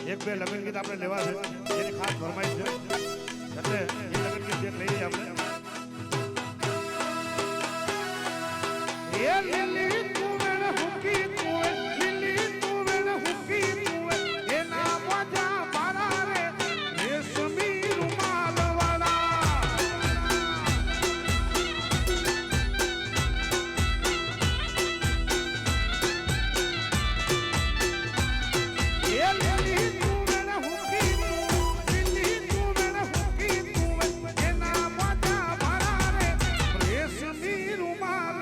એક બે લગ્ન ગીત આપણે લેવા છે એની ખાસ ફરમાઈશ છે એટલે એ લગ્ન ગીત એક લઈએ આપણે એ લીલી તુવેર હુકી તુવેર લીલી તુવેર હુકી તુવેર એના મોજા મારા રે રેશમી રૂમાલ વાળા એ લીલી તુવેર હુકી લીલી તુવેર હુકી તુવેર એના મોજા મારા રે રેશમી રૂમાલ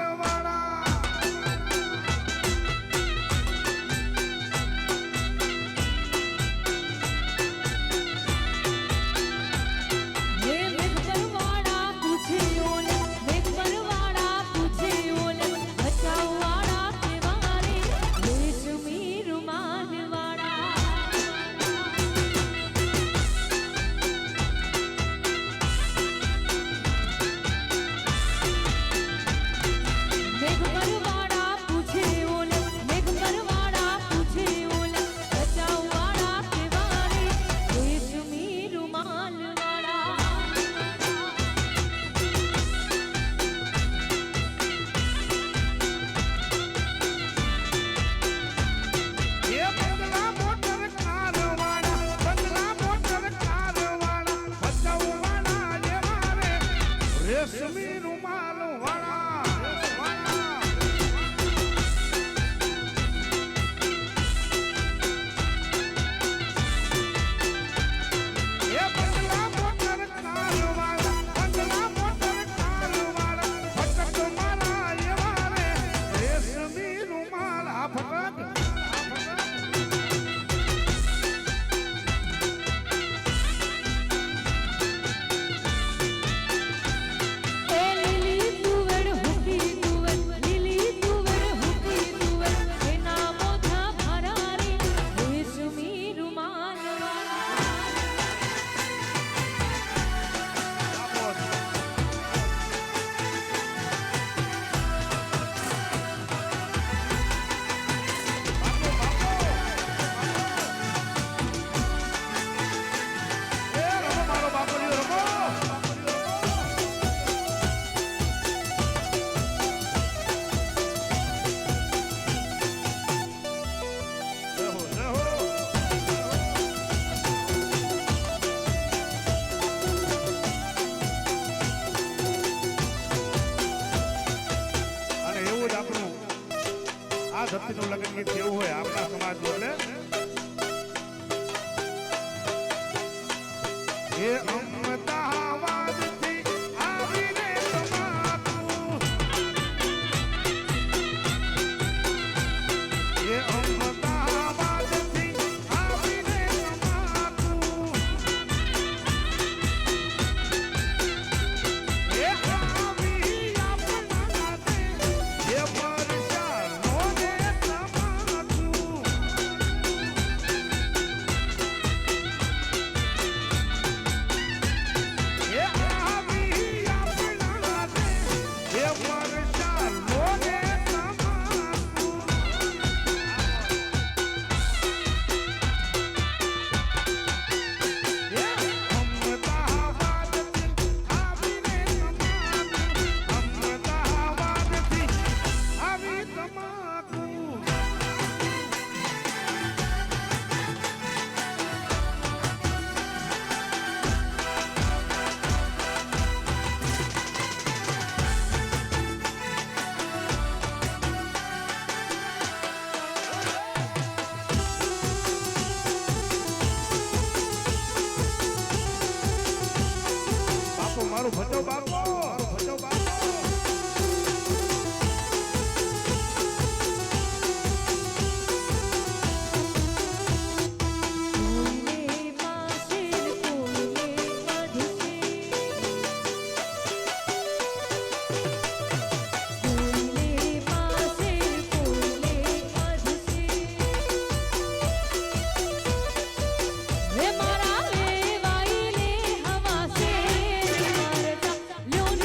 રેશમી રૂમાલ વાળા એ બંગલા મોટર કાર વાળા બંગલા મોટર કાર વાળા ફટક મારા એવા રે રેશમી રૂમાલ આ ફટક આ ધરતીનું લગ્ન ગીત કેવું હોય આપણા સમાજનું એટલે એ અમદાવાદથી આવીને તમારું એ અમદાવાદથી આવીને તમારું એ આવી આપણા દે એ મારું ભજો બાપો મારું ભજો બાપો મારા વેવાઈને હવા સે મારતા લ્યો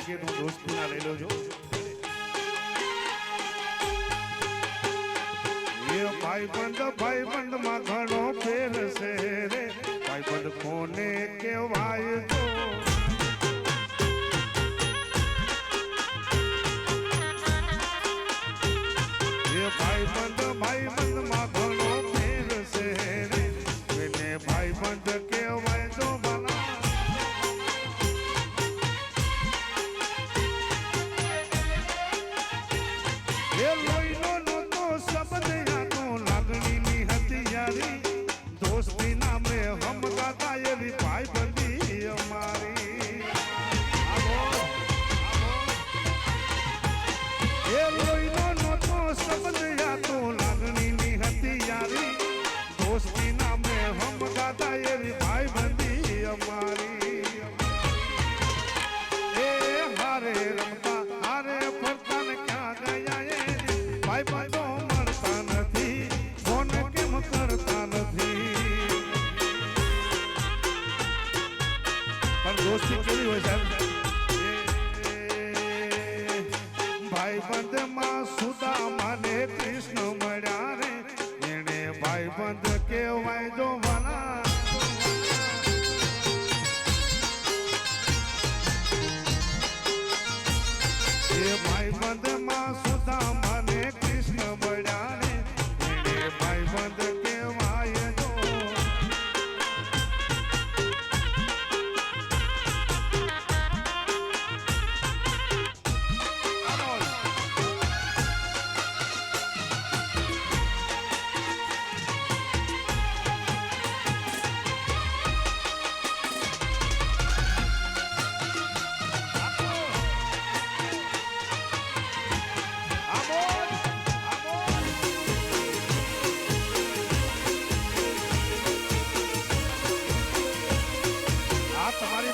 પૈકી હું દોસ્તીના લઈ લઉં છું. એ ભાઈબંધ માં ઘણો ફેર છે રે, ભાઈબંધ કોને કહેવાય તો ભાઈબંધ માં ઘણો ફેર છે રે, એને ભાઈબંધ કહેવાય તો ભલા. એ લોહીનો નહોતો શબ્દ યાતો લાગણીની હથિયારી, દોસ્તી નામે હમગાતા એવી ભાઈબંધી અમારી. એ લોહીનો નહોતો શબ્દ યાતો લાગણીની હથિયારી, દોસ્તી નામે હમગાતા એવી ભાઈબંધી અમારી. એ હારે રમતા હારે ફરતા ને ક્યાં ગયા એ ભાઈબંધો મળતા નથી, ફોન કેમ કરતા નથી. પણ દોસ્તી કેવી હોય સાહેબ? ભાઈબંધ માં સુદામા ને કૃષ્ણ મળ્યા રે, એને ભાઈબંધ કહેવાય જો ભલા. એ ભાઈબંધ માં સુદામા ને કૃષ્ણ મળ્યા રે, એને ભાઈબંધ કહેવાય જો.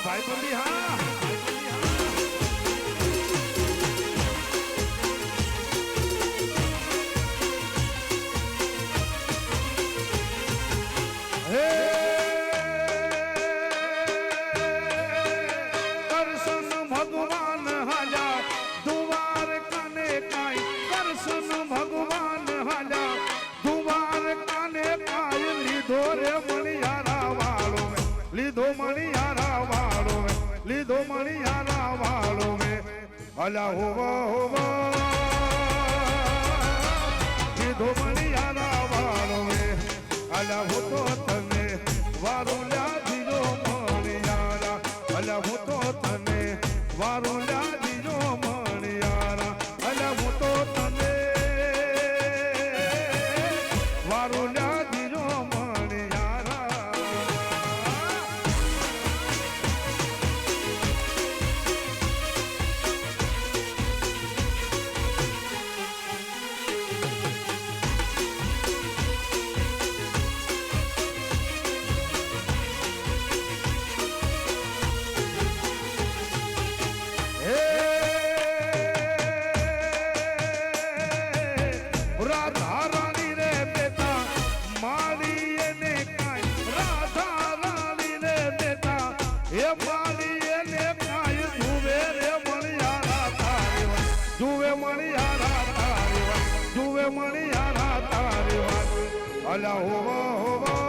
ભાઈબંધી હા હે કરશન ભગવાન હાજા દુવાર કાને કાઈ, કરશન ભગવાન હાજા દુવાર કાને કાઈ, લીધો રે મણિયારા વાળો લીધો મણિયારા વાળો લીધો મણિયારા વાળો મે અલા હોવા હોવા લીધો મણિયારા વાળો મે અલા હો તો તને વારો લાદીજો મણિયારા, અલા હો તો તને વારો લાદીજો મણિયારા, અલા હો તો તને વારો લાદીજો મણિયારા. રાધા રાણી રે બેટા મારી એને કાઈ, રાધા રાણી રે બેટા એ મારી એને કાઈ, જુવે રે મણિયારા તારી વાત, જુવે મણિયારા તારી વાત, જુવે મણિયારા તારી વાત. અલા હોવા હોવા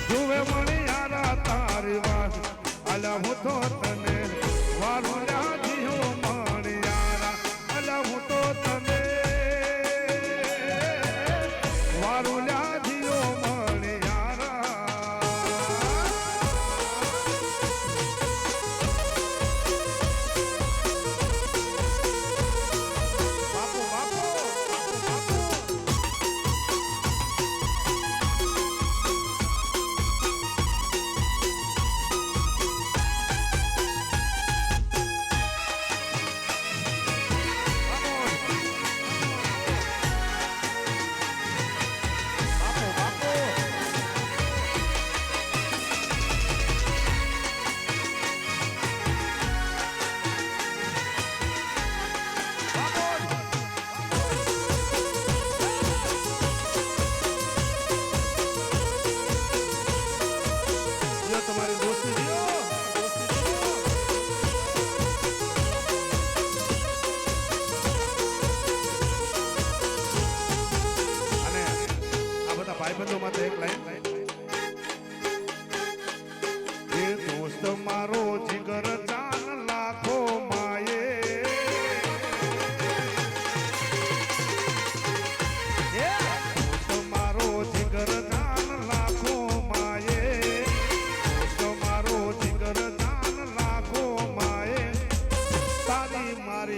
જુવે મણિયારા તારી વાત, અલા હું તો તને વારો લાગ્યો મણિયારા, અલા હું તો તને વારો લાગ્યો મણિયારા. બાપુ બાપુ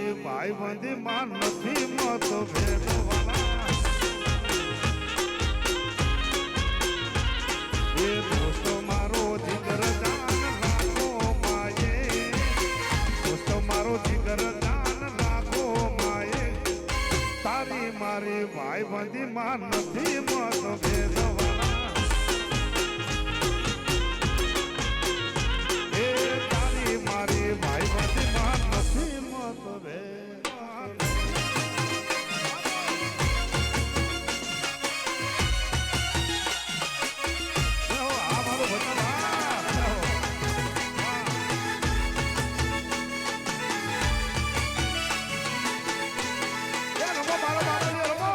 મારી ભાઈબંધી માં નથી મતો ભેદવાળા એ દોસ્તો મારો જીગર જાન રાખો માયે દોસ્તો મારો જીગર જાન રાખો માયે તારી મારી ભાઈબંધી માં નથી મતો ભેદવાળા એ તારી મારી ભાઈબંધી માં નથી મતો ભેદવાળા આ મારું ભજન રમો મારો બાબા રમો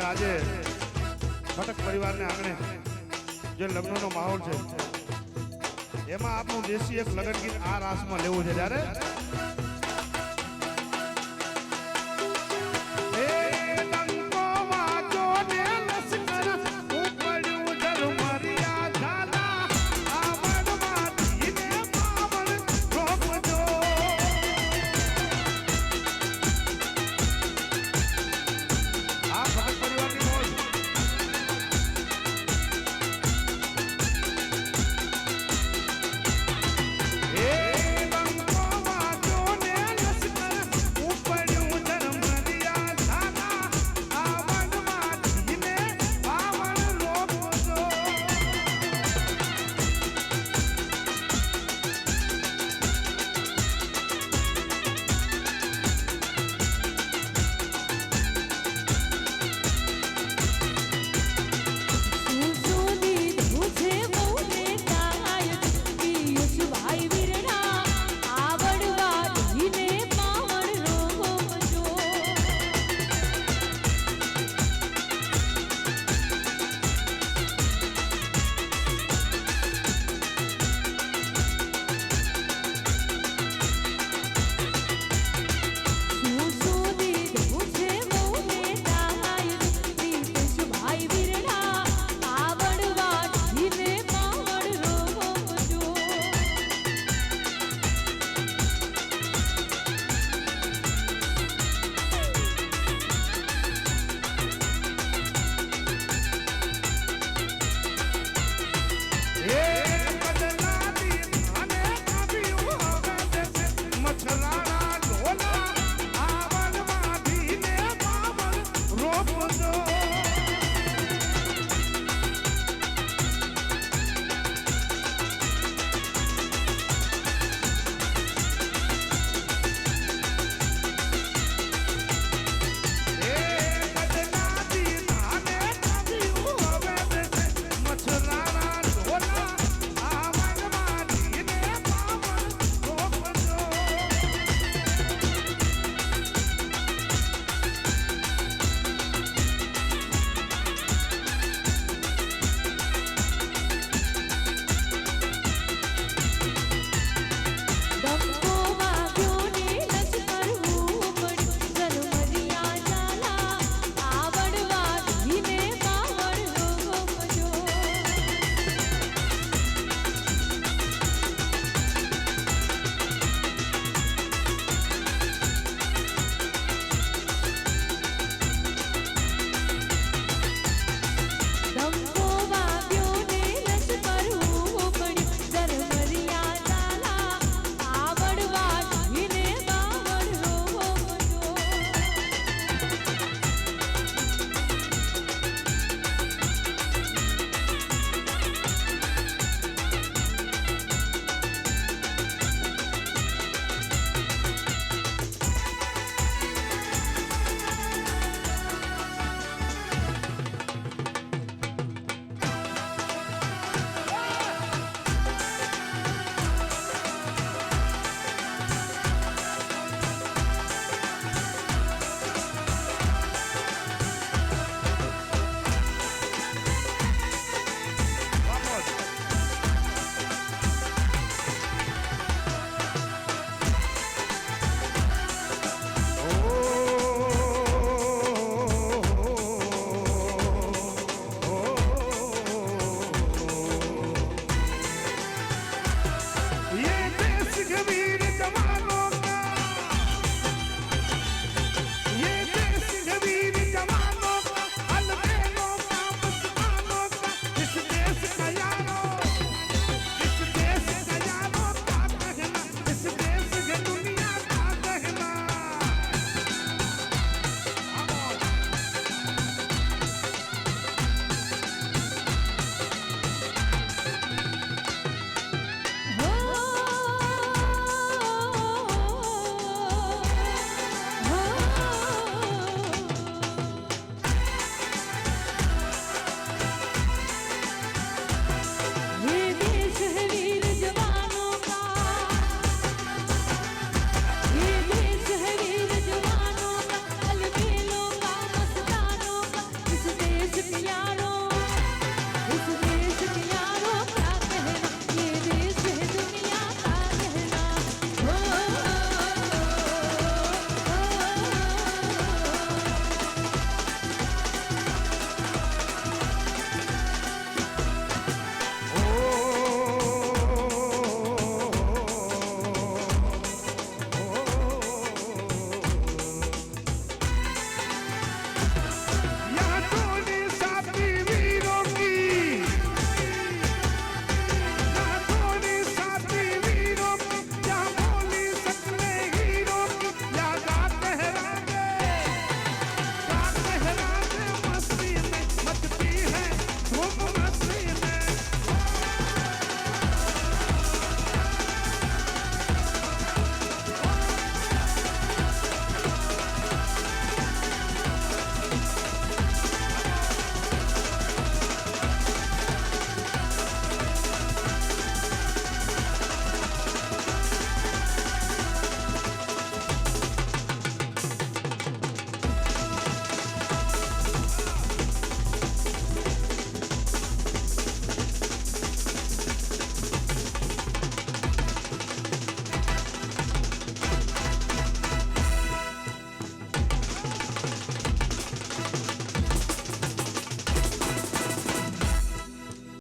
આજે ફટક પરિવારને આંગણે જે લગ્નનો માહોલ છે એમાં આપણું દેશી એક લગ્ન ગીત આ રાસમાં લેવું છે. જ્યારે